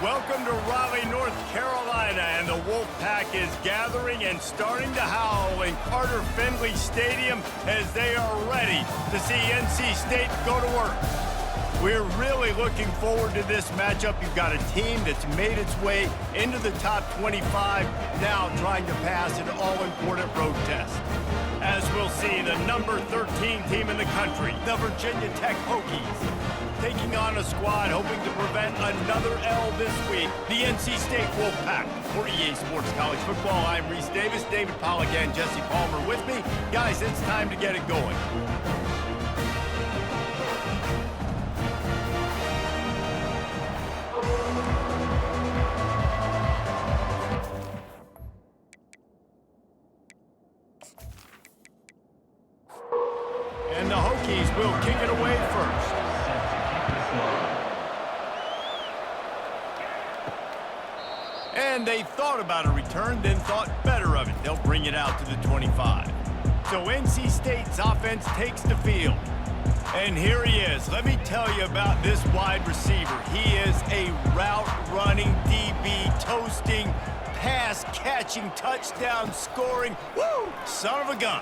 Welcome to Raleigh, North Carolina, and the Wolfpack is gathering and starting to howl in Carter Finley Stadium as they are ready to see NC State go to work. We're really looking forward to this matchup. You've got a team that's made its way into the top 25, now trying to pass an all-important road test. As we'll see, the number 13 team in the country, the Virginia Tech Hokies, taking on a squad hoping to prevent another L this week, the NC State Wolfpack. For EA Sports College Football, I'm Reese Davis, David Pollack, and Jesse Palmer with me. Guys, it's time to get it going. And the Hokies will kick it away first. And they thought about a return, then thought better of it. They'll bring it out to the 25. So NC State's offense takes the field. And here he is. Let me tell you about this wide receiver. He is a route-running DB, toasting, pass-catching, touchdown-scoring, woo, son of a gun.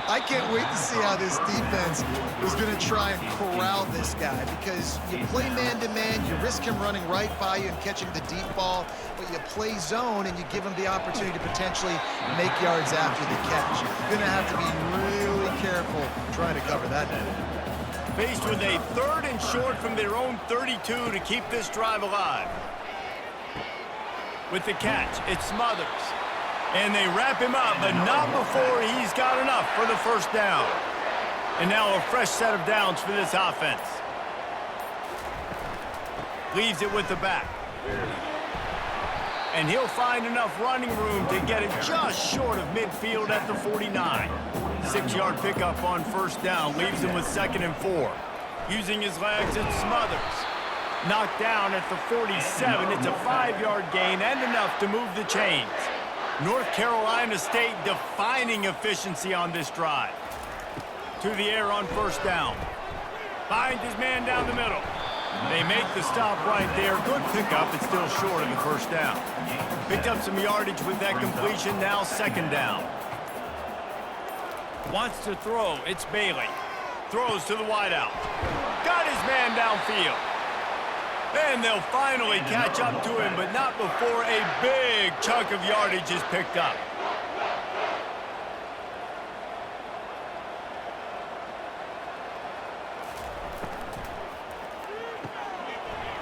I can't wait to see how this defense is going to try and corral this guy, because you play man-to-man, you risk him running right by you and catching the deep ball, but you play zone and you give him the opportunity to potentially make yards after the catch. You're going to have to be really careful trying to cover that. Faced with a 3rd and short from their own 32 to keep this drive alive. With the catch, it's Smothers. And they wrap him up, but not before he's got enough for the first down. And now a fresh set of downs for this offense. Leaves it with the back. And he'll find enough running room to get it just short of midfield at the 49. 6-yard pickup on first down, leaves him with 2nd and 4. Using his legs, it's Smothers. Knocked down at the 47. It's a 5-yard gain and enough to move the chains. North Carolina State defining efficiency on this drive. To the air on first down. Finds his man down the middle. They make the stop right there. Good pickup. It's still short of the first down. Picked up some yardage with that completion. Now 2nd down. Wants to throw. It's Bailey. Throws to the wideout. Got his man downfield. And they'll finally catch up to him, but not before a big chunk of yardage is picked up.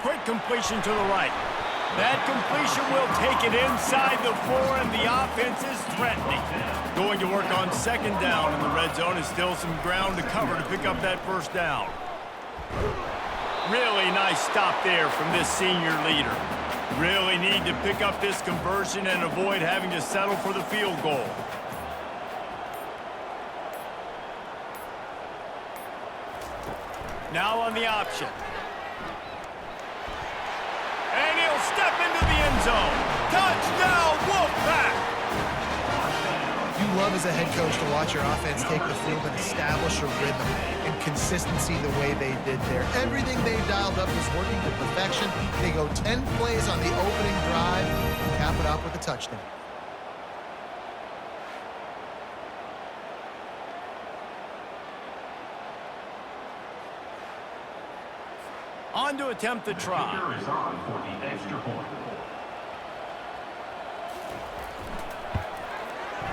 Quick completion to the right. That completion will take it inside the 4, and the offense is threatening. Going to work on 2nd down in the red zone. Is still some ground to cover to pick up that first down. Really nice stop there from this senior leader. Really need to pick up this conversion and avoid having to settle for the field goal. Now on the option. And he'll step into the end zone. Touchdown, Wolfpack! You love as a head coach to watch your offense take the field and establish a rhythm and consistency the way they did there. Everything they dialed up is working to perfection. They go 10 plays on the opening drive and cap it up with a touchdown. On to attempt the try.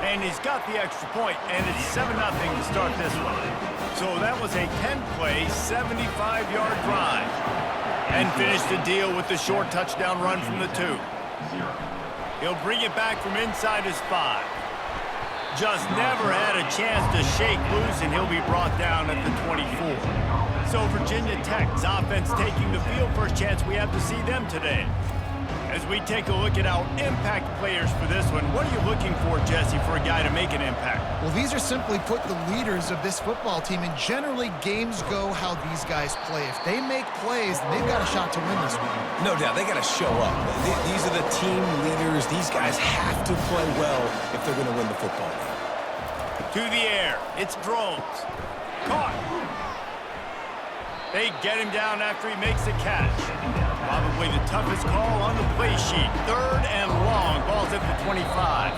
And he's got the extra point, and it's 7-0 to start this one. So that was a 10-play, 75-yard drive. And finished the deal with the short touchdown run from the 2. He'll bring it back from inside his 5. Just never had a chance to shake loose, and he'll be brought down at the 24. So Virginia Tech's offense taking the field. First chance we have to see them today. As we take a look at our impact players for this one, what are you looking for, Jesse, for a guy to make an impact? Well, these are simply put the leaders of this football team, and generally games go how these guys play. If they make plays, then they've got a shot to win this one. No doubt, they got to show up. These are the team leaders. These guys have to play well if they're going to win the football game. To the air, it's Drones. Caught. They get him down after he makes the catch. Probably the toughest call on the play sheet. 3rd and long. Ball's at the 25.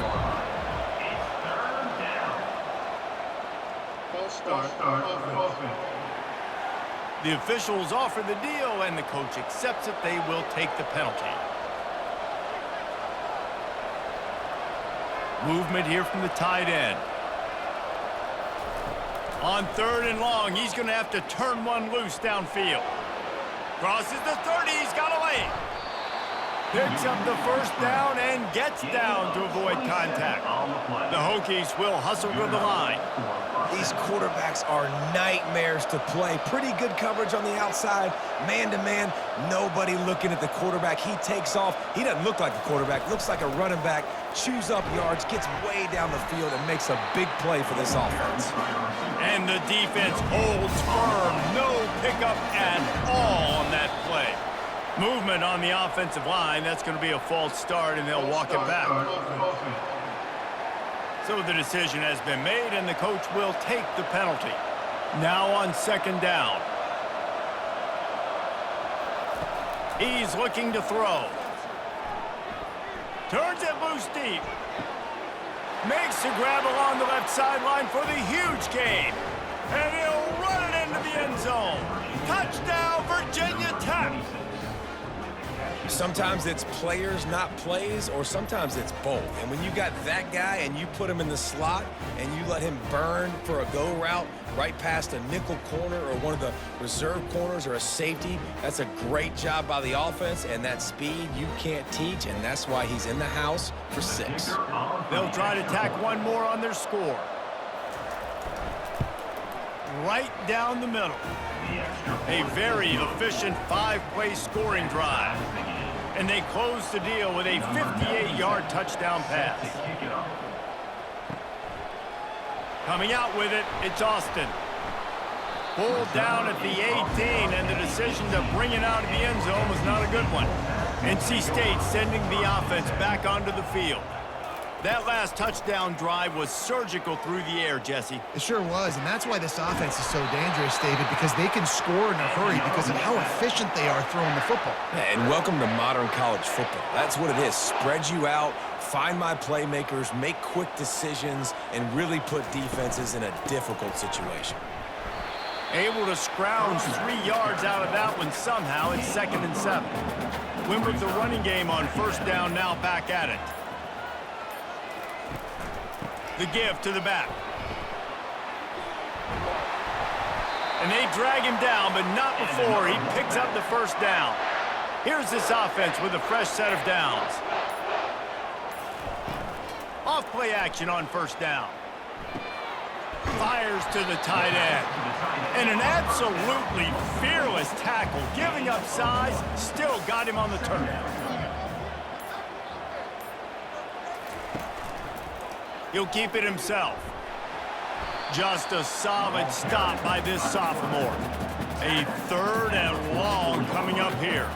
The officials offer the deal, and the coach accepts it. They will take the penalty. Movement here from the tight end. On 3rd and long, he's going to have to turn one loose downfield. Crosses the 30, he's got away. Picks up the first down and gets down to avoid contact. The Hokies will hustle to the line. These quarterbacks are nightmares to play. Pretty good coverage on the outside. Man-to-man, nobody looking at the quarterback. He takes off. He doesn't look like a quarterback. Looks like a running back. Chews up yards, gets way down the field, and makes a big play for this offense. And the defense holds firm. No pickup at all on that play. Movement on the offensive line. That's going to be a false start, and they'll walk it back. So the decision has been made, and the coach will take the penalty. Now on 2nd down. He's looking to throw. Turns it loose deep. Makes the grab along the left sideline for the huge gain. And he'll run it into the end zone. Touchdown, Virginia Tech. Sometimes it's players, not plays, or sometimes it's both. And when you got that guy and you put him in the slot and you let him burn for a go route right past a nickel corner or one of the reserve corners or a safety, that's a great job by the offense, and that speed you can't teach, and that's why he's in the house for 6. They'll try to tack one more on their score. Right down the middle. A very efficient 5-play scoring drive. And they close the deal with a 58-yard touchdown pass. Coming out with it, it's Austin. Pulled down at the 18, and the decision to bring it out of the end zone was not a good one. NC State sending the offense back onto the field. That last touchdown drive was surgical through the air, Jesse. It sure was, and that's why this offense is so dangerous, David, because they can score in a hurry because of how efficient they are throwing the football. And welcome to modern college football. That's what it is. Spread you out, find my playmakers, make quick decisions, and really put defenses in a difficult situation. Able to scrounge 3 yards out of that one somehow. It's 2nd and 7. Win with the running game on 1st down, now back at it. The give to the back. And they drag him down, but not before he picks up the 1st down. Here's this offense with a fresh set of downs. Off play action on 1st down. Fires to the tight end. And an absolutely fearless tackle, giving up size, still got him on the turn. He'll keep it himself. Just a solid stop by this sophomore. A 3rd and long coming up here.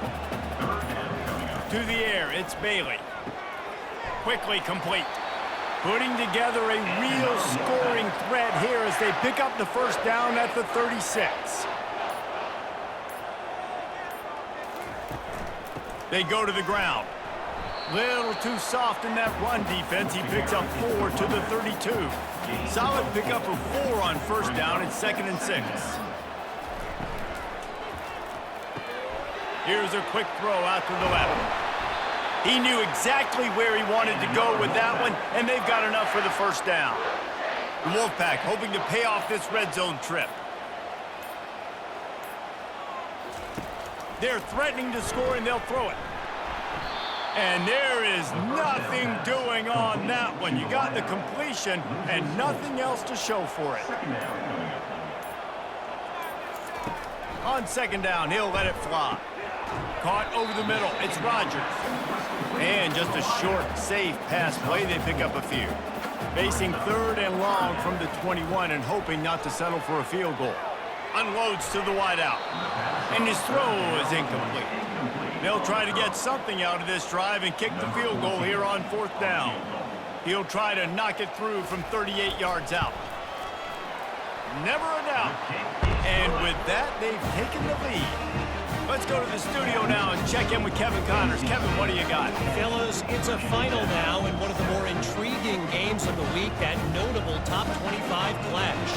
To the air, it's Bailey. Quickly complete. Putting together a real scoring threat here as they pick up the 1st down at the 36. They go to the ground. Little too soft in that run defense. He picks up 4 to the 32. Solid pickup of 4 on 1st down. It's 2nd and 6. Here's a quick throw out to the left. He knew exactly where he wanted to go with that one, and they've got enough for the 1st down. The Wolfpack hoping to pay off this red zone trip. They're threatening to score, and they'll throw it. And there is nothing doing on that one. You got the completion and nothing else to show for it. On 2nd down, he'll let it fly. Caught over the middle. It's Rodgers. And just a short, safe pass play. They pick up a few. Facing 3rd and long from the 21 and hoping not to settle for a field goal. Unloads to the wideout. And his throw is incomplete. They'll try to get something out of this drive and kick the field goal here on 4th down. He'll try to knock it through from 38 yards out. Never a doubt. And with that, they've taken the lead. Let's go to the studio now and check in with Kevin Connors. Kevin, what do you got? Fellas, it's a final now in one of the more intriguing games of the week, that notable top 25 clash.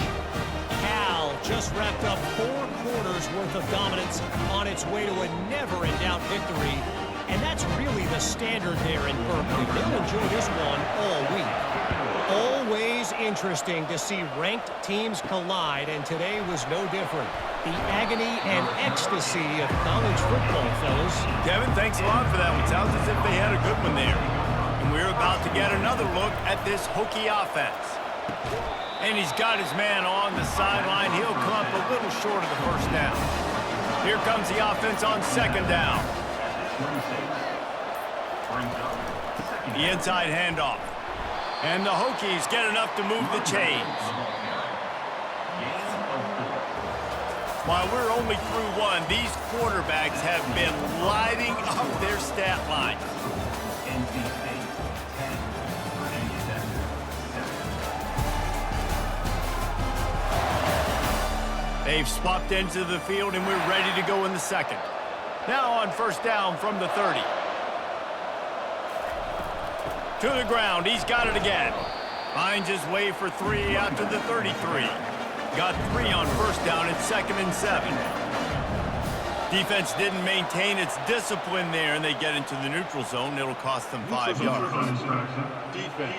Cal just wrapped up 4 quarters worth of dominance on its way to a never-in-doubt victory. And that's really the standard there in Berkeley. They'll enjoy this one all week. Always interesting to see ranked teams collide, and today was no different. The agony and ecstasy of college football, fellas. Kevin, thanks a lot for that one. Sounds as if they had a good one there. And we're about to get another look at this Hokie offense. And he's got his man on the sideline. He'll come up a little short of the first down. Here comes the offense on second down. The inside handoff. And the Hokies get enough to move the chains. While we're only through one, these quarterbacks have been lighting up their stat line. They've swapped into the field, and we're ready to go in the second. Now on first down from the 30. To the ground, he's got it again. Finds his way for 3 out to the 33. Got 3 on first down at 2nd and 7. Defense didn't maintain its discipline there, and they get into the neutral zone. It'll cost them 5 yards. Defense.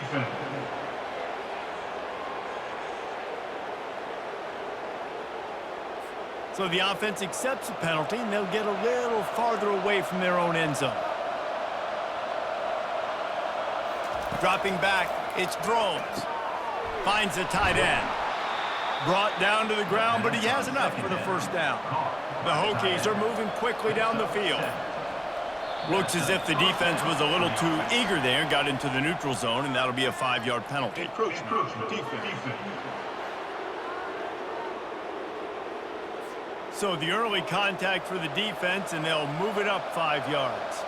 So the offense accepts the penalty, and they'll get a little farther away from their own end zone. Dropping back, it's Drones. Finds the tight end. Brought down to the ground, but he has enough for the first down. The Hokies are moving quickly down the field. Looks as if the defense was a little too eager there and got into the neutral zone, and that'll be a 5-yard penalty. Defense. So the early contact for the defense, and they'll move it up 5 yards.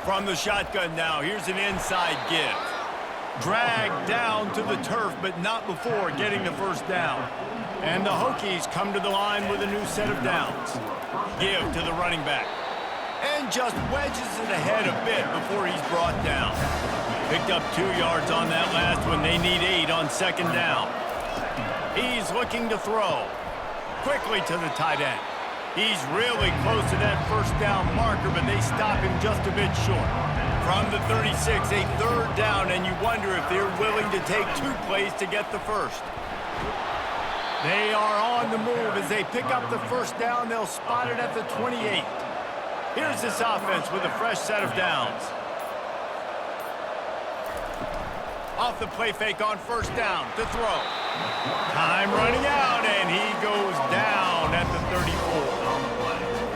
From the shotgun now, here's an inside give. Dragged down to the turf, but not before getting the first down. And the Hokies come to the line with a new set of downs. Give to the running back. And just wedges it ahead a bit before he's brought down. Picked up 2 yards on that last one. They need 8 on second down. He's looking to throw. Quickly to the tight end. He's really close to that first down marker, but they stop him just a bit short. From the 36, a third down, and you wonder if they're willing to take 2 plays to get the first. They are on the move as they pick up the first down. They'll spot it at the 28. Here's this offense with a fresh set of downs. Off the play fake on first down to throw. Time running out, and he goes down at the 34.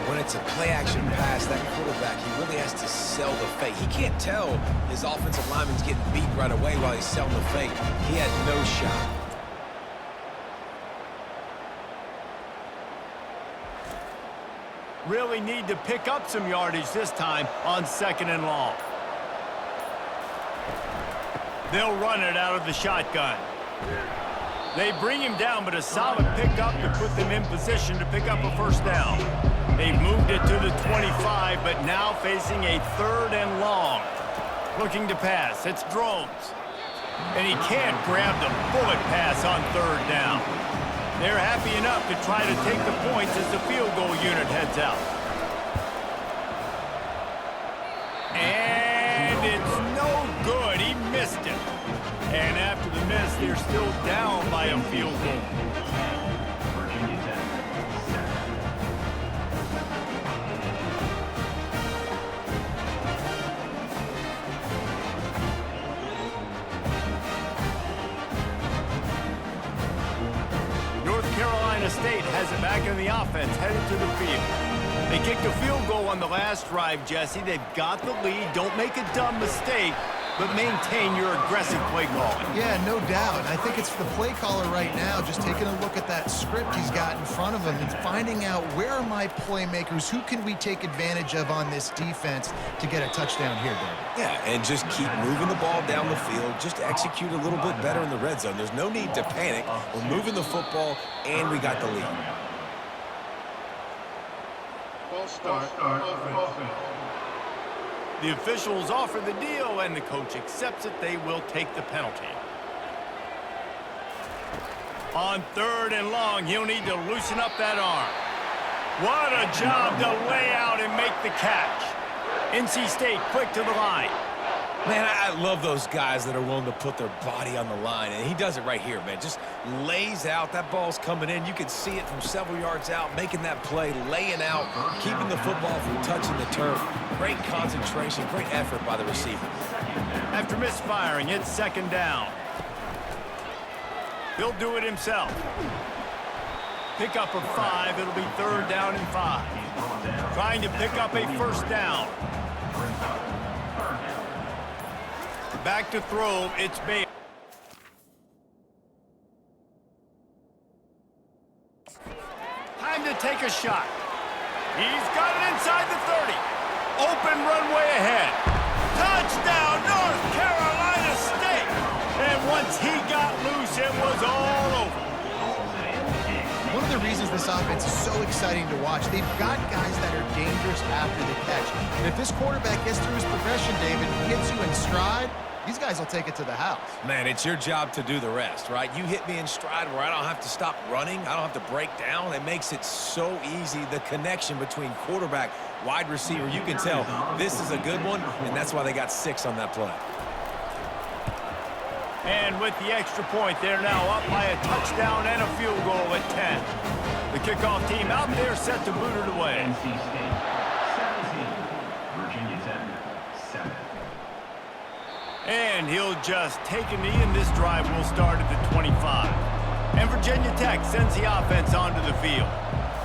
When it's a play-action pass, that quarterback, he really has to sell the fake. He can't tell his offensive lineman's getting beat right away while he's selling the fake. He had no shot. Really need to pick up some yardage this time on second and long. They'll run it out of the shotgun. They bring him down, but a solid pickup to put them in position to pick up a first down. They've moved it to the 25, but now facing a 3rd and long. Looking to pass. It's Drones. And he can't grab the bullet pass on 3rd down. They're happy enough to try to take the points as the field goal unit heads out. And it's no good. He missed it. And after the miss, they're still down by a field goal. North Carolina State has it back in the offense, headed to the field. They kicked a field goal on the last drive, Jesse. They've got the lead. Don't make a dumb mistake. but maintain your aggressive play calling. Yeah, no doubt. I think it's the play caller right now just taking a look at that script he's got in front of him and finding out where are my playmakers, who can we take advantage of on this defense to get a touchdown here, David. Yeah, and just keep moving the ball down the field. Just execute a little bit better in the red zone. There's no need to panic. We're moving the football, and we got the lead. The officials offer the deal, and the coach accepts it. They will take the penalty. On 3rd and long, he'll need to loosen up that arm. What a job to lay out and make the catch. NC State quick to the line. Man, I love those guys that are willing to put their body on the line, and he does it right here, man. Just lays out. That ball's coming in. You can see it from several yards out, making that play, laying out, keeping the football from touching the turf. Great concentration, great effort by the receiver. After misfiring, it's 2nd down. He'll do it himself. Pick up of 5. It'll be 3rd down and 5. Trying to pick up a 1st down. Back to throw, it's Bailey. Time to take a shot. He's got it inside the 30. Open runway ahead. Touchdown, North Carolina State. And once he got loose, it was all over. One of the reasons this offense is so exciting to watch, they've got guys that are dangerous after the catch. And if this quarterback gets through his progression, David, hits you in stride, these guys will take it to the house. Man, it's your job to do the rest, right? You hit me in stride where I don't have to stop running. I don't have to break down. It makes it so easy. The connection between quarterback, wide receiver, you can tell this is a good one, and that's why they got 6 on that play. And with the extra point, they're now up by a touchdown and a field goal at 10. The kickoff team out there set to boot it away. NC State 17, Virginia Tech 7. And he'll just take a knee, and this drive will start at the 25. And Virginia Tech sends the offense onto the field.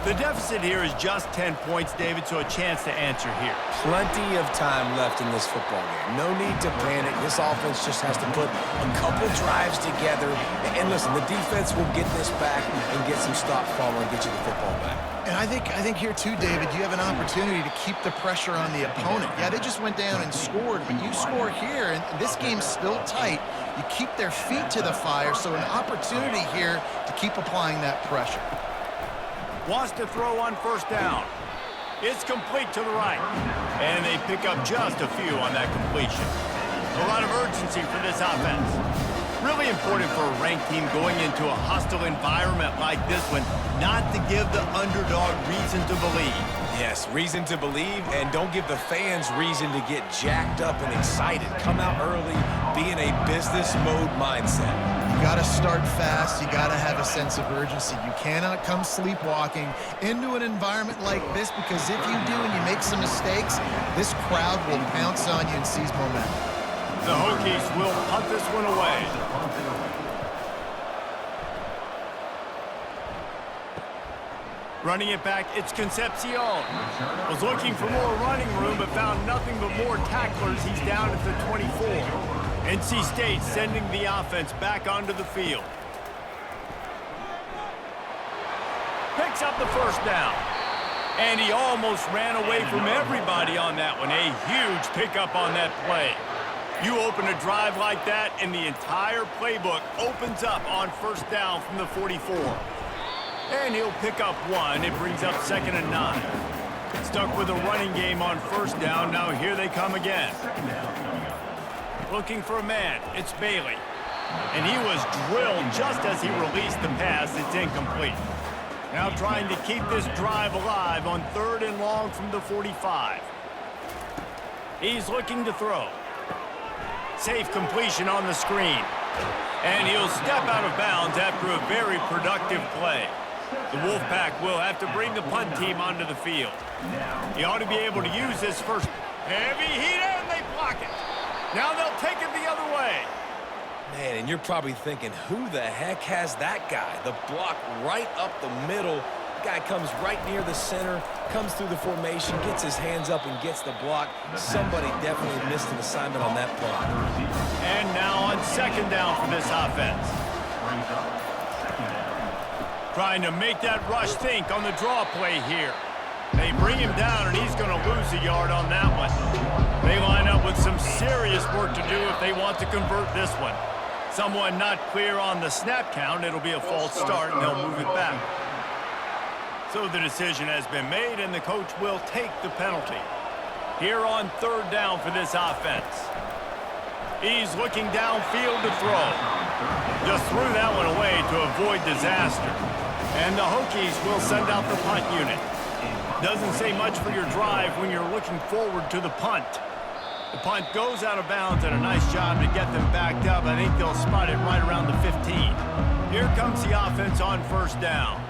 The deficit here is just 10 points, David, so a chance to answer here. Plenty of time left in this football game. No need to panic. This offense just has to put a couple drives together. And listen, the defense will get this back and get some stops, Palmer, and get you the football back. And I think here too, David, you have an opportunity to keep the pressure on the opponent. Yeah, they just went down and scored, but you score here, and this game's still tight. You keep their feet to the fire, so an opportunity here to keep applying that pressure. Wants to throw on 1st down. It's complete to the right. And they pick up just a few on that completion. A lot of urgency for this offense. Really important for a ranked team going into a hostile environment like this one, not to give the underdog reason to believe. Yes, reason to believe, and don't give the fans reason to get jacked up and excited. Come out early, be in a business mode mindset. You got to start fast. You got to have a sense of urgency. You cannot come sleepwalking into an environment like this, because if you do and you make some mistakes, this crowd will pounce on you and seize momentum. The Hokies will punt this one away. Running it back, it's Concepcion. Was looking for more running room, but found nothing but more tacklers. He's down at the 24. NC State sending the offense back onto the field. Picks up the 1st down. And he almost ran away from everybody on that one. A huge pickup on that play. You open a drive like that, and the entire playbook opens up on 1st down from the 44. And he'll pick up 1. It brings up 2nd and 9. Stuck with a running game on 1st down. Now here they come again. Looking for a man. It's Bailey. And he was drilled just as he released the pass. It's incomplete. Now trying to keep this drive alive on 3rd and long from the 45. He's looking to throw. Safe completion on the screen. And he'll step out of bounds after a very productive play. The Wolfpack will have to bring the punt team onto the field. He ought to be able to use this first heavy heat, and they block it. Now they'll take it the other way. Man, and you're probably thinking, who the heck has that guy? The block right up the middle. that guy comes right near the center, comes through the formation, gets his hands up and gets the block. Somebody definitely missed an assignment on that punt. And now on second down for this offense. Trying to make that rush think on the draw play here. They bring him down, and he's going to lose a yard on that one. They line up with some serious work to do if they want to convert this one. Someone not clear on the snap count. It'll be a false start, and they'll move it back. So the decision has been made, and the coach will take the penalty. Here on third down for this offense. He's looking downfield to throw. Just threw that one away to avoid disaster. And the Hokies will send out the punt unit. Doesn't say much for your drive when you're looking forward to the punt. The punt goes out of bounds, and a nice job to get them backed up. I think they'll spot it right around the 15. Here comes the offense on first down.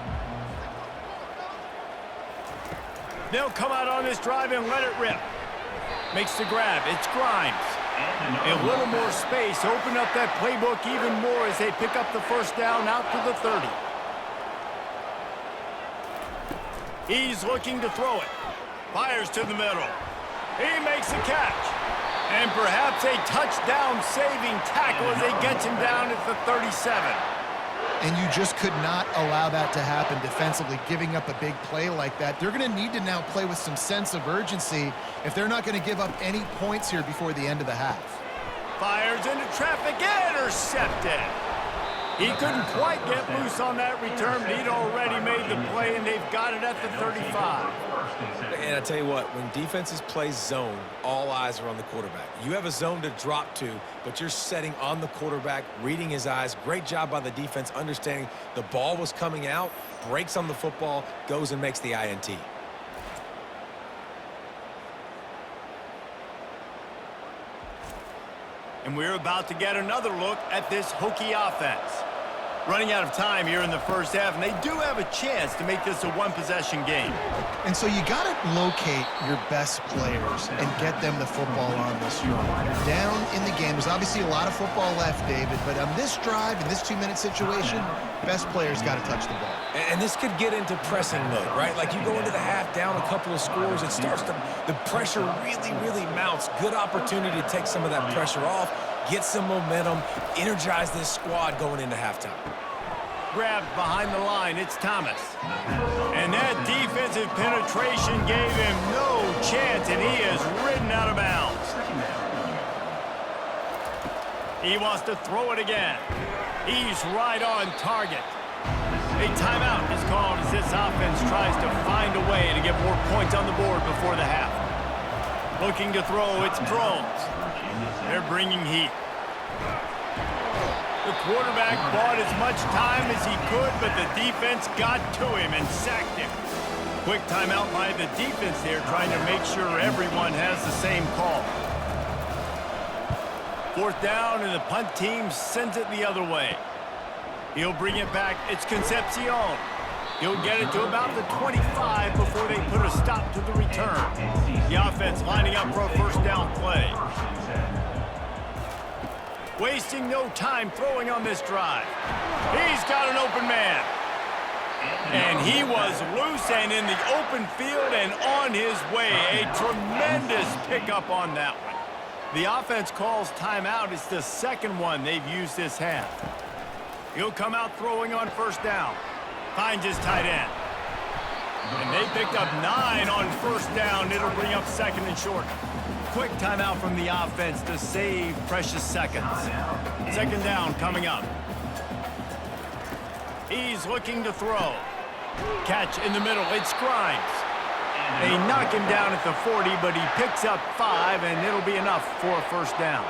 They'll come out on this drive and let it rip. Makes the grab. It's Grimes. A little more space. Open up that playbook even more as they pick up the first down out to the 30. He's looking to throw it. Fires to the middle. He makes the catch. And perhaps a touchdown-saving tackle as they get him down at the 37. And you just could not allow that to happen defensively, giving up a big play like that. They're going to need to now play with some sense of urgency if they're not going to give up any points here before the end of the half. Fires into traffic, intercepted. He couldn't quite get loose on that return, but he'd already made the play, and they've got it at the 35. And I tell you what, when defenses play zone, all eyes are on the quarterback. You have a zone to drop to, but you're setting on the quarterback, reading his eyes. Great job by the defense, understanding the ball was coming out, breaks on the football, goes and makes the INT. And we're about to get another look at this Hokie offense. Running out of time here in the first half, and they do have a chance to make this a one-possession game. And so you got to locate your best players and get them the football on this drive. You're down in the game. There's obviously a lot of football left, David, but on this drive, in this 2-minute situation, best players got to touch the ball. And this could get into pressing mode, right? Like you go into the half down a couple of scores, it starts to, the pressure really mounts. Good opportunity to take some of that pressure off, get some momentum, energize this squad going into halftime. Grabbed behind the line, it's Thomas. And that defensive penetration gave him no chance, and he is ridden out of bounds. He wants to throw it again. He's right on target. A timeout is called as this offense tries to find a way to get more points on the board before the half. Looking to throw, it's Drones. They're bringing heat. The quarterback bought as much time as he could, but the defense got to him and sacked him. Quick timeout by the defense there, trying to make sure everyone has the same call. Fourth down, and the punt team sends it the other way. He'll bring it back. It's Concepcion. He'll get it to about the 25 before they put a stop to the return. The offense lining up for a first down play. Wasting no time throwing on this drive. He's got an open man. And he was loose and in the open field and on his way. A tremendous pickup on that one. The offense calls timeout. It's the second one they've used this half. He'll come out throwing on first down. Finds his tight end. And they picked up 9 on first down. It'll bring up second and short. Quick timeout from the offense to save precious seconds. Second down coming up. He's looking to throw. Catch in the middle. It's Grimes. They knock him down at the 40, but he picks up 5, and it'll be enough for a first down.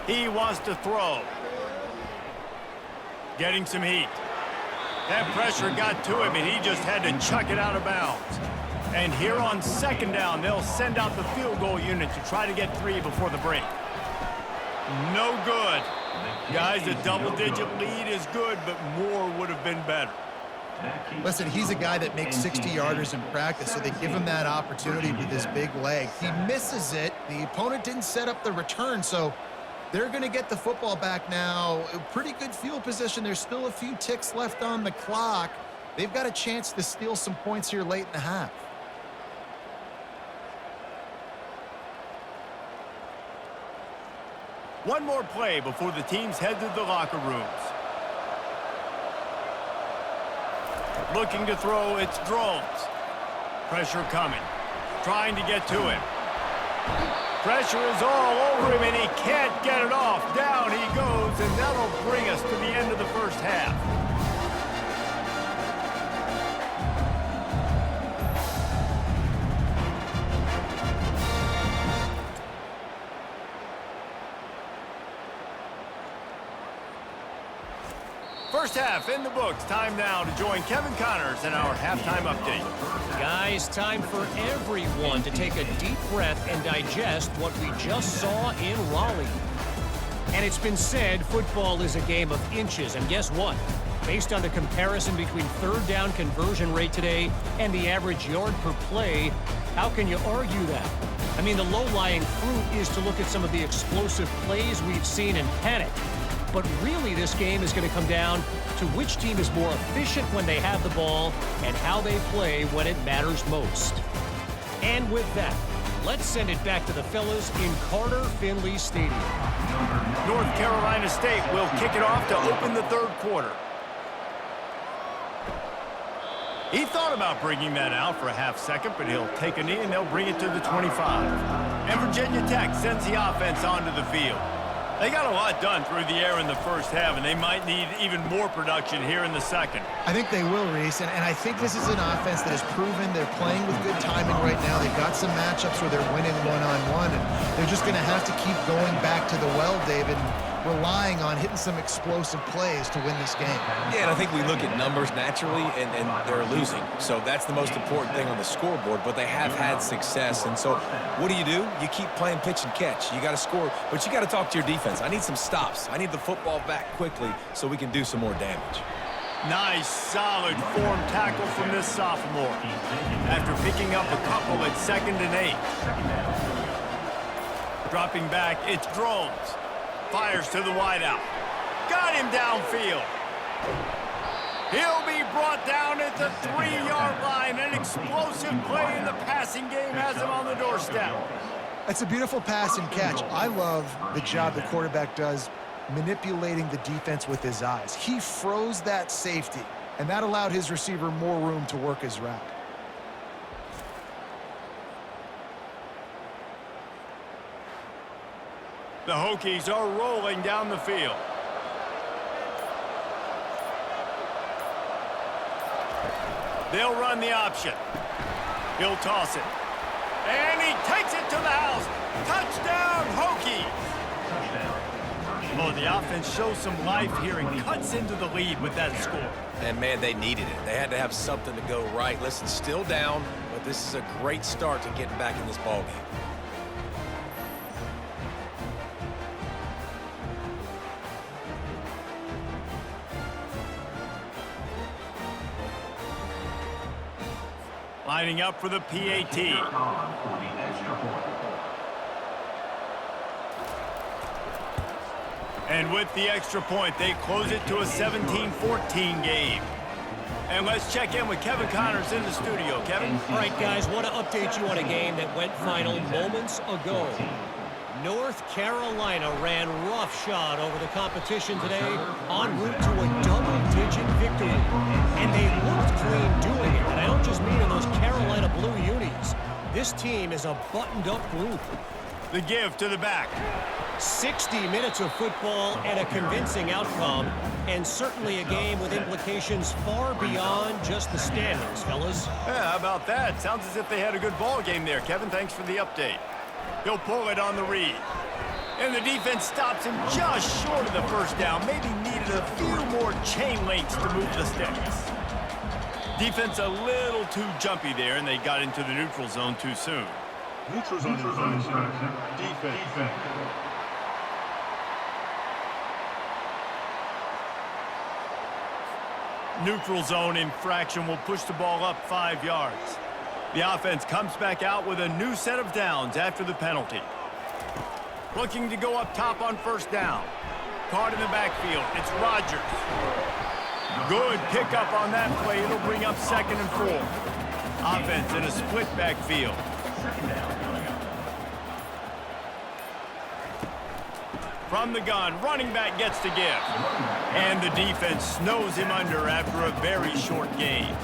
He wants to throw. Getting some heat. That pressure got to him, and he just had to chuck it out of bounds. And here on second down, they'll send out the field goal unit to try to get 3 before the break. No good. Guys, a double-digit lead is good, but more would have been better. Listen, he's a guy that makes 60-yarders in practice, so they give him that opportunity with his big leg. He misses it. The opponent didn't set up the return, so they're going to get the football back now. A pretty good field position. There's still a few ticks left on the clock. they've got a chance to steal some points here late in the half. One more play before the teams head to the locker rooms. Looking to throw, it's Drones. Pressure coming. Trying to get to him. Pressure is all over him, and he can't get it off. Down he goes, and that'll bring us to the end of the first half. First half in the books. Time now to join Kevin Connors in our halftime update. Guys, time for everyone to take a deep breath and digest what we just saw in Raleigh. And it's been said football is a game of inches, and guess what? Based on the comparison between third down conversion rate today and the average yard per play, how can you argue that? I mean, the low-lying fruit is to look at some of the explosive plays we've seen and panic. But really, this game is going to come down to which team is more efficient when they have the ball and how they play when it matters most. And with that, let's send it back to the fellas in Carter Finley Stadium. North Carolina State will kick it off to open the third quarter. He thought about bringing that out for a half second, but he'll take a knee and they'll bring it to the 25. And Virginia Tech sends the offense onto the field. They got a lot done through the air in the first half, and they might need even more production here in the second. I think they will, Reese, and I think this is an offense that has proven they're playing with good timing right now. They've got some matchups where they're winning one-on-one, and they're just going to have to keep going back to the well, David, and relying on hitting some explosive plays to win this game. Yeah, and I think we look at numbers naturally, and they're losing. So that's the most important thing on the scoreboard, but they have had success. And so what do? You keep playing pitch and catch. You got to score, but you got to talk to your defense. I need some stops. I need the football back quickly so we can do some more damage. Nice, solid form tackle from this sophomore. After picking up a couple at 2nd and 8. Dropping back, it's Drones. Fires to the wideout. Got him downfield. He'll be brought down at the 3-yard line. An explosive play in the passing game has him on the doorstep. That's a beautiful pass and catch. I love the job the quarterback does manipulating the defense with his eyes. He froze that safety, and that allowed his receiver more room to work his route. The Hokies are rolling down the field. They'll run the option. He'll toss it. And he takes it to the house. Touchdown, Hokies! Well, the offense shows some life here and cuts into the lead with that score. And, man, they needed it. They had to have something to go right. Listen, still down, but this is a great start to getting back in this ballgame. Lining up for the PAT. And with the extra point, they close it to a 17-14 game. And let's check in with Kevin Connors in the studio. Kevin? All right, guys, want to update you on a game that went final moments ago. North Carolina ran roughshod over the competition today en route to a double-digit victory. And they looked clean doing it. And I don't just mean in those Carolina blue unis. This team is a buttoned-up group. The give to the back. 60 minutes of football and a convincing outcome, and certainly a game with implications far beyond just the standings, fellas. Yeah, how about that? Sounds as if they had a good ball game there. Kevin, thanks for the update. He'll pull it on the read. And the defense stops him just short of the first down. Maybe needed a few more chain links to move the sticks. Defense a little too jumpy there, and they got into the neutral zone too soon. Neutral zone infraction. Defense. Neutral zone infraction will push the ball up 5 yards. The offense comes back out with a new set of downs after the penalty. Looking to go up top on first down. Caught in the backfield. It's Rodgers. Good pickup on that play. It'll bring up 2nd and 4. Offense in a split backfield. From the gun, running back gets to give. And the defense snows him under after a very short gain.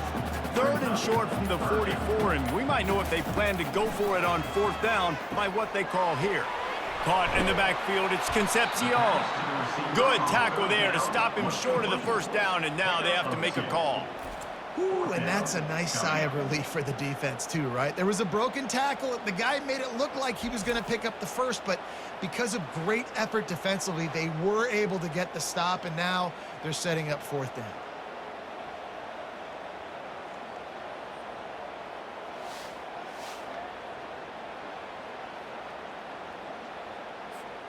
3rd and short from the 44, and we might know if they plan to go for it on 4th down by what they call here. Caught in the backfield, it's Concepcion. Good tackle there to stop him short of the 1st down, and now they have to make a call. Ooh, and that's a nice sigh of relief for the defense too, right? There was a broken tackle. The guy made it look like he was going to pick up the 1st, but because of great effort defensively, they were able to get the stop, and now they're setting up 4th down.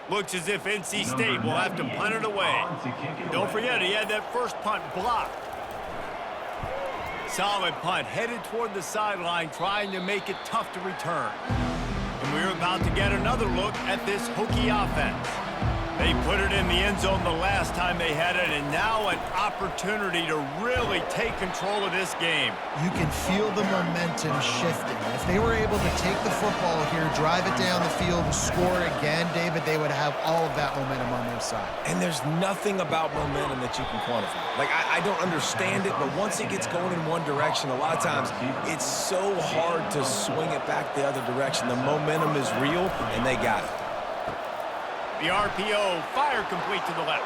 Looks as if NC State will have to punt it away. Don't forget, he had that 1st punt blocked. Solid punt, headed toward the sideline, trying to make it tough to return. And we're about to get another look at this Hokie offense. They put it in the end zone the last time they had it, and now an opportunity to really take control of this game. You can feel the momentum shifting. If they were able to take the football here, drive it down the field, and score again, David, they would have all of that momentum on their side. And there's nothing about momentum that you can quantify. Like, I don't understand it, but once it gets going in one direction, a lot of times it's so hard to swing it back the other direction. The momentum is real, and they got it. The RPO, fire complete to the left.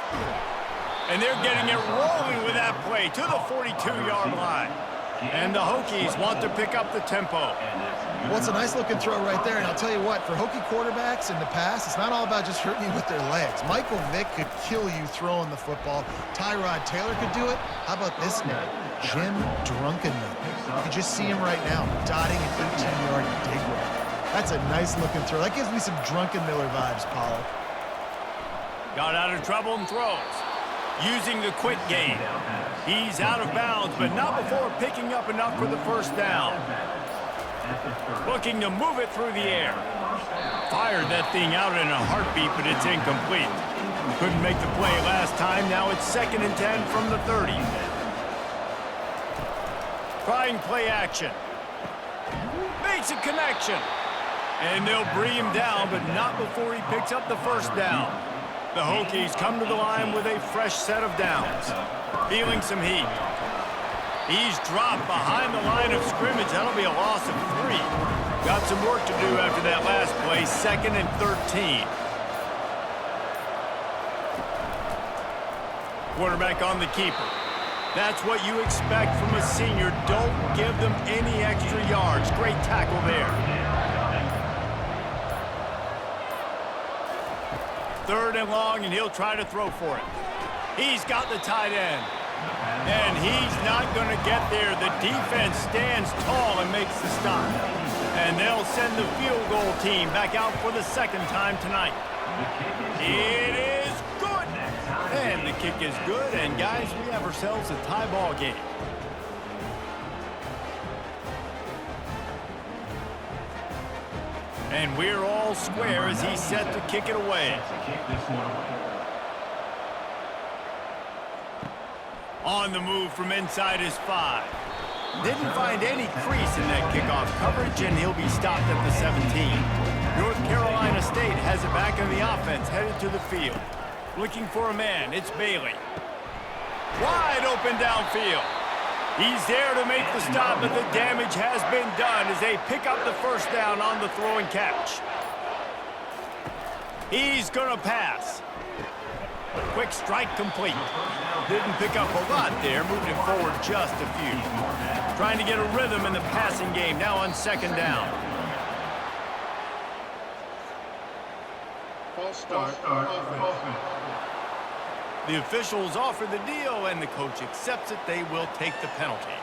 And they're getting it rolling with that play to the 42-yard line. And the Hokies want to pick up the tempo. Well, it's a nice-looking throw right there, and I'll tell you what, for Hokie quarterbacks in the past, it's not all about just hurting you with their legs. Michael Vick could kill you throwing the football. Tyrod Taylor could do it. How about this name? Jim Drunkenmiller. You can just see him right now, dotting an 18-yard dig route. That's a nice-looking throw. That gives me some Drunkenmiller vibes, Paulo. Got out of trouble and throws. Using the quick game. He's out of bounds, but not before picking up enough for the 1st down. Looking to move it through the air. Fired that thing out in a heartbeat, but it's incomplete. Couldn't make the play last time. Now it's 2nd and 10 from the 30. Trying play action. Makes a connection. And they'll bring him down, but not before he picks up the 1st down. The Hokies come to the line with a fresh set of downs. Feeling some heat. He's dropped behind the line of scrimmage. That'll be a loss of 3. Got some work to do after that last play. 2nd and 13. Quarterback on the keeper. That's what you expect from a senior. Don't give them any extra yards. Great tackle there. 3rd and long, and he'll try to throw for it. He's got the tight end. And he's not going to get there. The defense stands tall and makes the stop. And they'll send the field goal team back out for the 2nd time tonight. It is good. And the kick is good. And, guys, we have ourselves a tie ball game. And we're all square as he's set to kick it away. On the move from inside his 5. Didn't find any crease in that kickoff coverage, and he'll be stopped at the 17. North Carolina State has it back in the offense, headed to the field. Looking for a man, it's Bailey. Wide open downfield. He's there to make the stop, but the damage has been done as they pick up the 1st down on the throw and catch. He's gonna pass. Quick strike complete. Didn't pick up a lot there, moved it forward just a few. Trying to get a rhythm in the passing game, now on 2nd down. False start. Offense. The officials offer the deal, and the coach accepts it. They will take the penalty.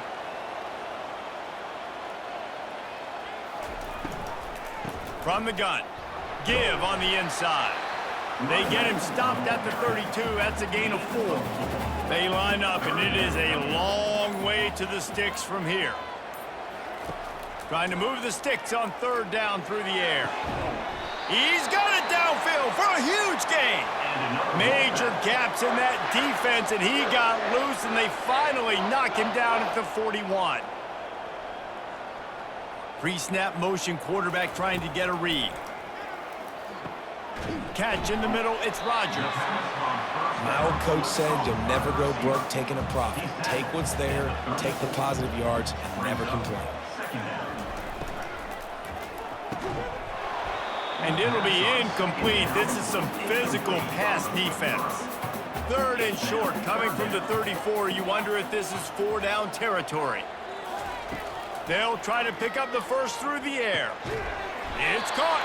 From the gun. Give on the inside. They get him stopped at the 32. That's a gain of 4. They line up, and it is a long way to the sticks from here. Trying to move the sticks on 3rd down through the air. He's got it downfield for a huge gain. Major gaps in that defense, and he got loose, and they finally knock him down at the 41. Pre-snap motion quarterback trying to get a read. Catch in the middle, it's Rodgers. My old coach said you'll never go broke taking a profit. Take what's there, take the positive yards, and never complain. And it'll be incomplete. This is some physical pass defense. 3rd and short, coming from the 34. You wonder if this is 4-down territory. They'll try to pick up the first through the air. It's caught.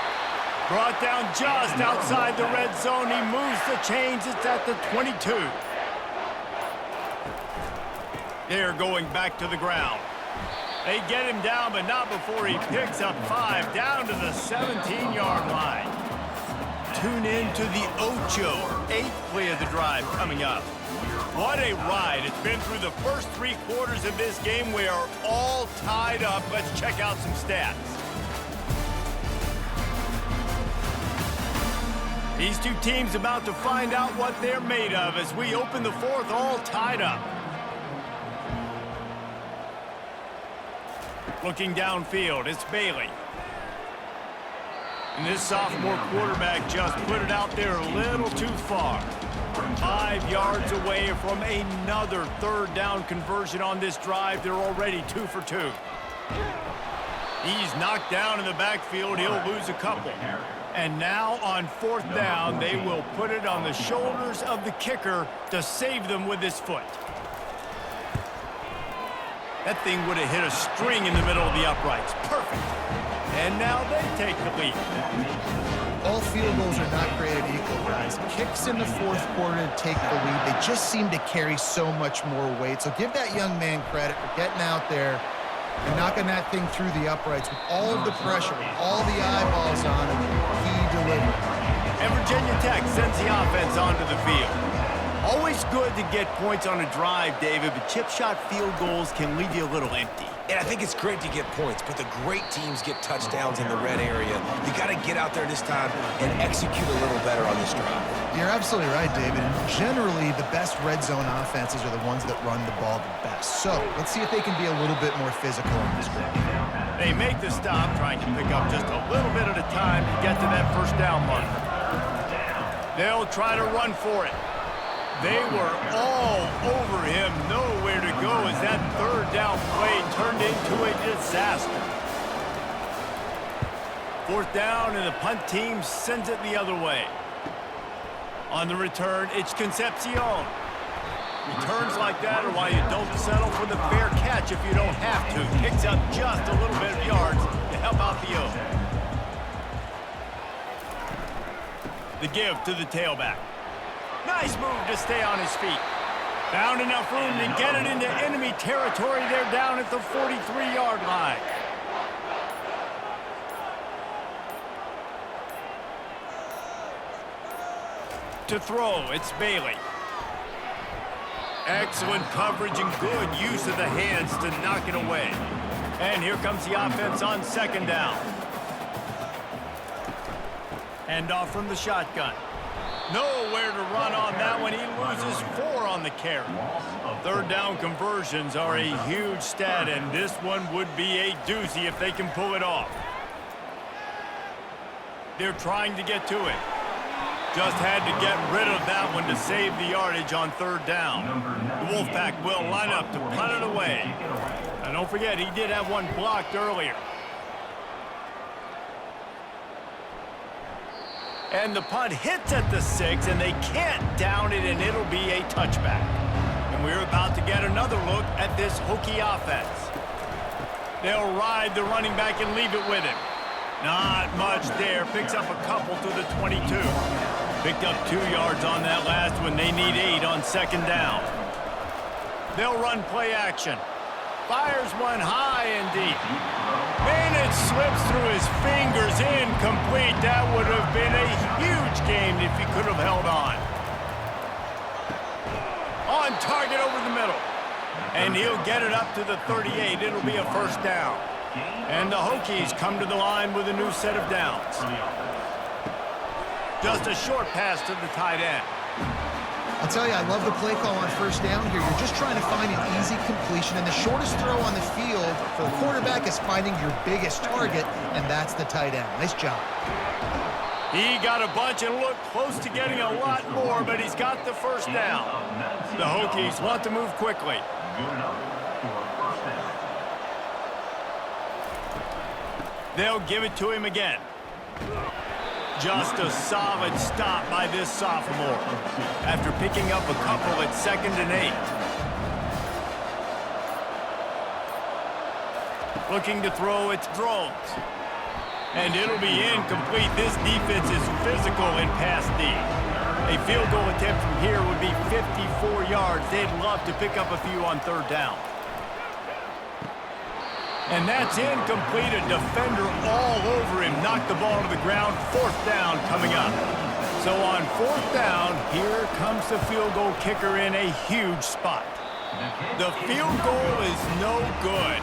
Brought down just outside the red zone. He moves the chains. It's at the 22. They're going back to the ground. They get him down, but not before he picks up 5 down to the 17-yard line. Tune in to the Ocho, 8th play of the drive coming up. What a ride. It's been through the first 3 quarters of this game. We are all tied up. Let's check out some stats. These two teams about to find out what they're made of as we open the 4th all tied up. Looking downfield, it's Bailey. And this sophomore quarterback just put it out there a little too far. 5 yards away from another 3rd down conversion on this drive. They're already 2 for 2. He's knocked down in the backfield. He'll lose a couple. And now on 4th down, they will put it on the shoulders of the kicker to save them with his foot. That thing would have hit a string in the middle of the uprights. Perfect. And now they take the lead. All field goals are not created equal, guys. Kicks in the 4th quarter to take the lead. They just seem to carry so much more weight. So give that young man credit for getting out there and knocking that thing through the uprights with all of the pressure, with all the eyeballs on him. He delivered. And Virginia Tech sends the offense onto the field. Always good to get points on a drive, David, but chip shot field goals can leave you a little empty. And I think it's great to get points, but the great teams get touchdowns in the red area. You got to get out there this time and execute a little better on this drive. You're absolutely right, David. And generally, the best red zone offenses are the ones that run the ball the best. So let's see if they can be a little bit more physical on this drive. They make the stop, trying to pick up just a little bit at a time to get to that 1st down mark. They'll try to run for it. They were all over him, nowhere to go as that 3rd down play turned into a disaster. 4th down, and the punt team sends it the other way. On the return, it's Concepcion. Returns like that are why you don't settle for the fair catch if you don't have to. Picks up just a little bit of yards to help out the O. The give to the tailback. Nice move to stay on his feet. Found enough room to get it into enemy territory. They're down at the 43-yard line. To throw, it's Bailey. Excellent coverage and good use of the hands to knock it away. And here comes the offense on 2nd down. Hand off from the shotgun. Nowhere to run on that one. He loses 4 on the carry. 3rd down conversions are a huge stat, and this one would be a doozy if they can pull it off. They're trying to get to it. Just had to get rid of that one to save the yardage on 3rd down. The Wolfpack will line up to punt it away. And don't forget, he did have one blocked earlier. And the punt hits at the 6, and they can't down it, and it'll be a touchback. And we're about to get another look at this Hokie offense. They'll ride the running back and leave it with him. Not much there. Picks up a couple to the 22. Picked up 2 yards on that last one. They need 8 on 2nd down. They'll run play action. Fires one high and deep. And it slips through his fingers, incomplete. That would have been a huge game if he could have held on. On target over the middle. And he'll get it up to the 38. It'll be a 1st down. And the Hokies come to the line with a new set of downs. Just a short pass to the tight end. I'll tell you, I love the play call on first down here. You're just trying to find an easy completion, and the shortest throw on the field for the quarterback is finding your biggest target, and that's the tight end. Nice job. He got a bunch and looked close to getting a lot more, but he's got the first down. The Hokies want to move quickly. They'll give it to him again. Just a solid stop by this sophomore after picking up a couple at 2nd and 8. Looking to throw, it's throws. And it'll be incomplete. This defense is physical in pass D. A field goal attempt from here would be 54 yards. They'd love to pick up a few on 3rd down. And that's incomplete. A defender all over him. Knocked the ball to the ground. 4th down coming up. So on 4th down, here comes the field goal kicker in a huge spot. The field goal is no good.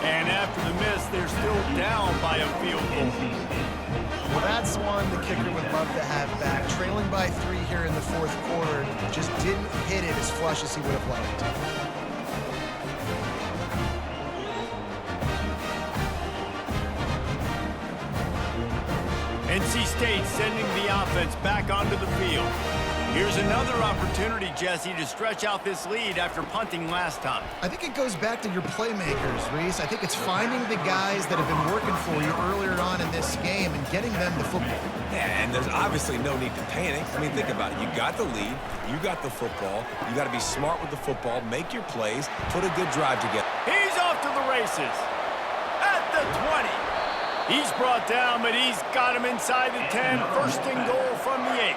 And after the miss, they're still down by a field goal. Well, that's one the kicker would love to have back. Trailing by 3 here in the 4th quarter. Just didn't hit it as flush as he would have liked. NC State sending the offense back onto the field. Here's another opportunity, Jesse, to stretch out this lead after punting last time. I think it goes back to your playmakers, Reese. I think it's finding the guys that have been working for you earlier on in this game and getting them the football. Yeah, and there's obviously no need to panic. I mean, think about it. You got the lead. You got the football. You got to be smart with the football. Make your plays. Put a good drive together. He's off to the races. At the 20. He's brought down, but he's got him inside the 10. 1st and goal from the 8.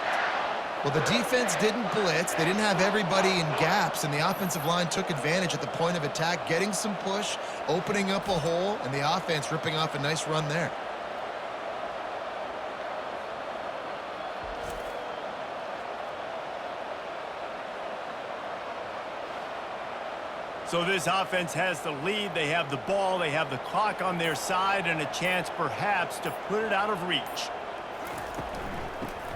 Well, the defense didn't blitz. They didn't have everybody in gaps, and the offensive line took advantage at the point of attack, getting some push, opening up a hole, and the offense ripping off a nice run there. So this offense has the lead. They have the ball. They have the clock on their side and a chance perhaps to put it out of reach.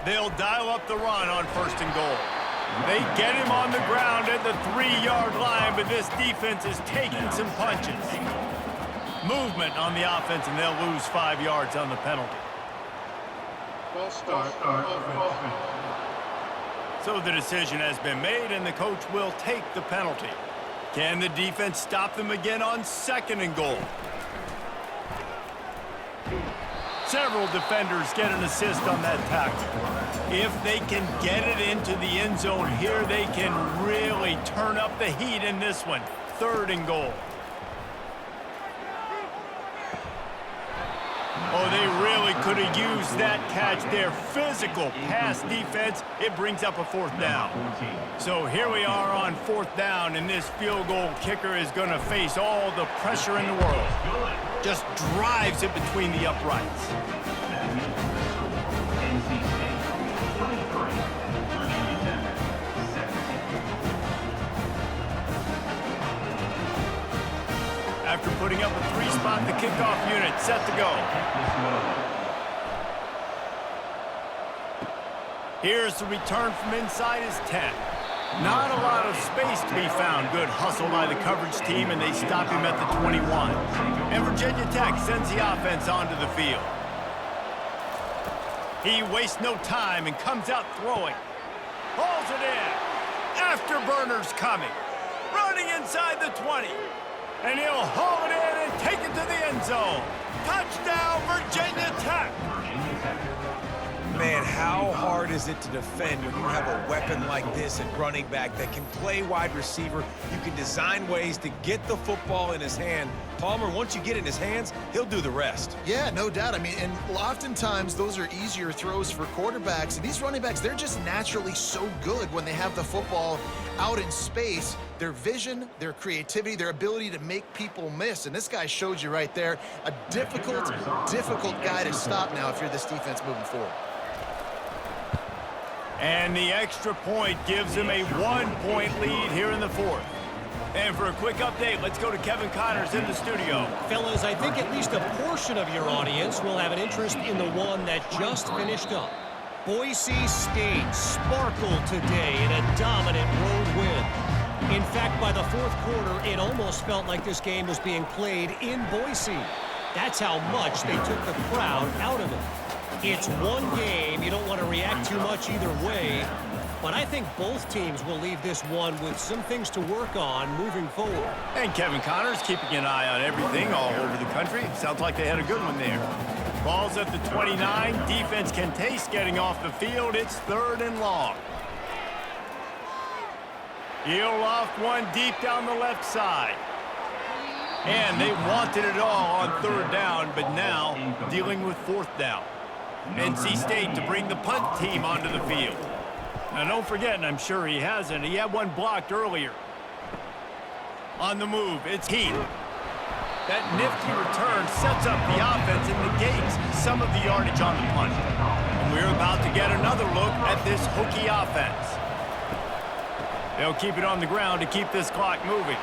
They'll dial up the run on 1st and goal. They get him on the ground at the 3-yard line, but this defense is taking some punches. Movement on the offense, and they'll lose 5 yards on the penalty. False start. So the decision has been made, and the coach will take the penalty. Can the defense stop them again on 2nd and goal? Several defenders get an assist on that tackle. If they can get it into the end zone here, they can really turn up the heat in this one. 3rd and goal. Oh, they really could have used that catch there. Physical pass defense. It brings up a 4th down. So here we are on 4th down, and this field goal kicker is going to face all the pressure in the world. Just drives it between the uprights. After putting up a 3-spot, the kickoff unit set to go. Here's the return from inside his 10. Not a lot of space to be found. Good hustle by the coverage team, and they stop him at the 21. And Virginia Tech sends the offense onto the field. He wastes no time and comes out throwing. Hauls it in. Afterburners coming. Running inside the 20. And he'll haul it in and take it to the end zone. Touchdown, Virginia Tech. Man, how hard is it to defend when you have a weapon like this at running back that can play wide receiver? You can design ways to get the football in his hand. Palmer, once you get it in his hands, he'll do the rest. Yeah, no doubt. I mean, and oftentimes those are easier throws for quarterbacks. And these running backs, they're just naturally so good when they have the football out in space. Their vision, their creativity, their ability to make people miss. And this guy showed you right there, a difficult guy to stop now if you're this defense moving forward. And the extra point gives him a 1-point lead here in the 4th. And for a quick update, let's go to Kevin Connors in the studio. Fellas, I think at least a portion of your audience will have an interest in the one that just finished up. Boise State sparkled today in a dominant road win. In fact, by the fourth quarter, it almost felt like this game was being played in Boise. That's how much they took the crowd out of it. It's one game. You don't want to react too much either way. But I think both teams will leave this one with some things to work on moving forward. And Kevin Connors keeping an eye on everything all over the country. Sounds like they had a good one there. Ball's at the 29. Defense can taste getting off the field. It's 3rd and long. He'll loft one deep down the left side. And they wanted it all on 3rd down, but now dealing with 4th down. NC State to bring the punt team onto the field. Now don't forget, and I'm sure he hasn't, he had one blocked earlier. On the move, it's Heath. That nifty return sets up the offense and negates some of the yardage on the punt. And we're about to get another look at this Hokie offense. They'll keep it on the ground to keep this clock moving.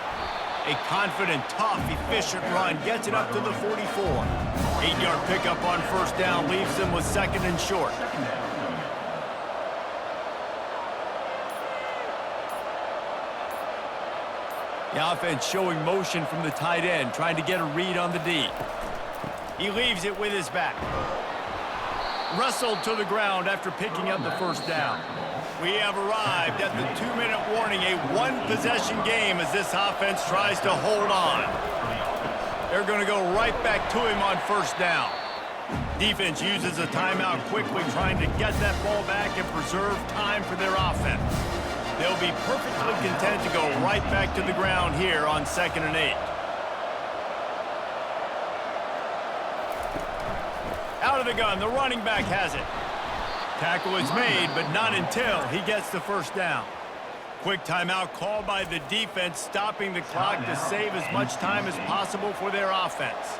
A confident, tough, efficient run gets it up to the 44. 8-yard pickup on 1st down leaves them with 2nd and short. The offense showing motion from the tight end, trying to get a read on the D. He leaves it with his back. Wrestled to the ground after picking up the 1st down. We have arrived at the 2-minute warning, a one-possession game as this offense tries to hold on. They're going to go right back to him on 1st down. Defense uses a timeout quickly, trying to get that ball back and preserve time for their offense. They'll be perfectly content to go right back to the ground here on 2nd and 8. Out of the gun, the running back has it. Tackle is made, but not until he gets the 1st down. Quick timeout called by the defense, stopping the clock to save as much time as possible for their offense.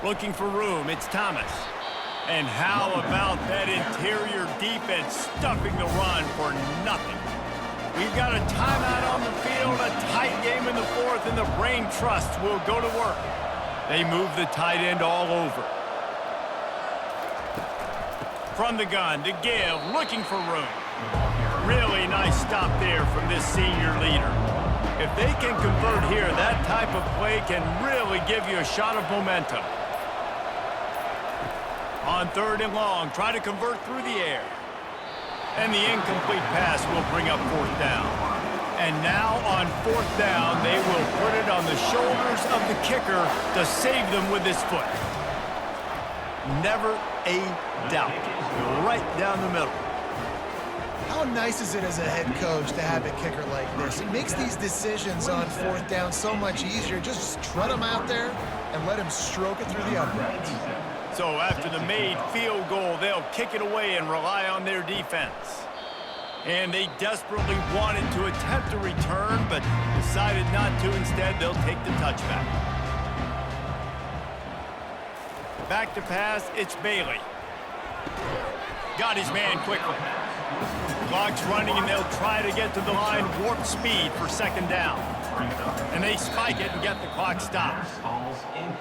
Looking for room, it's Thomas. And how about that interior defense stuffing the run for nothing? We've got a timeout on the field, a tight game in the 4th, and the Brain Trust will go to work. They move the tight end all over. From the gun to give, looking for room. Really nice stop there from this senior leader. If they can convert here, that type of play can really give you a shot of momentum. On 3rd and long, try to convert through the air. And the incomplete pass will bring up 4th down. And now on 4th down, they will put it on the shoulders of the kicker to save them with his foot. Never a doubt. Right down the middle. How nice is it as a head coach to have a kicker like this? It makes these decisions on 4th down so much easier. Just trot him out there and let him stroke it through the uprights. So after the made field goal, they'll kick it away and rely on their defense. And they desperately wanted to attempt a return, but decided not to. Instead, they'll take the touchback. Back to pass, it's Bailey. Got his man quickly. Clock's running, and they'll try to get to the line warp speed for 2nd down. And they spike it and get the clock stopped.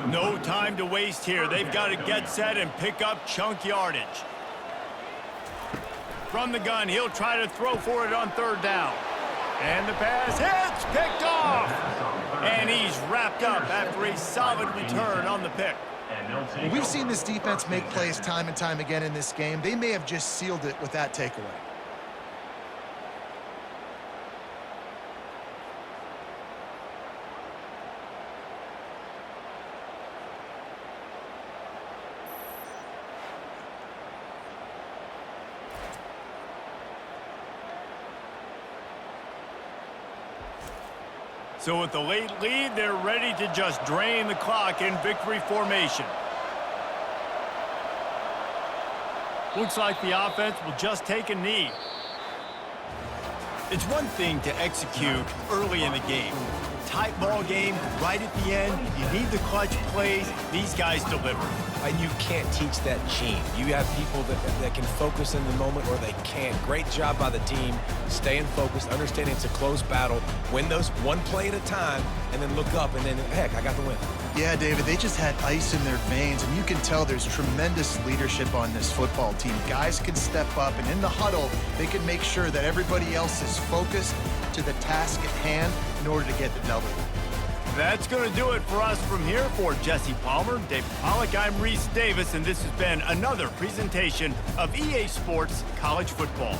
No time to waste here. They've got to get set and pick up chunk yardage. From the gun, he'll try to throw for it on 3rd down. And the pass hits, picked off. And he's wrapped up after a solid return on the pick. We've seen this defense make plays time and time again in this game. They may have just sealed it with that takeaway. So with the late lead, they're ready to just drain the clock in victory formation. Looks like the offense will just take a knee. It's one thing to execute early in the game, tight ball game right at the end. You need the clutch plays. These guys deliver. And you can't teach that gene. You have people that can focus in the moment or they can't. Great job by the team, staying focused, understanding it's a close battle, win those one play at a time, and then look up, and then, heck, I got the win. Yeah, David, they just had ice in their veins, and you can tell there's tremendous leadership on this football team. Guys can step up, and in the huddle, they can make sure that everybody else is focused to the task at hand in order to get the W. That's going to do it for us from here. For Jesse Palmer, Dave Pollack, I'm Reese Davis, and this has been another presentation of EA Sports College Football.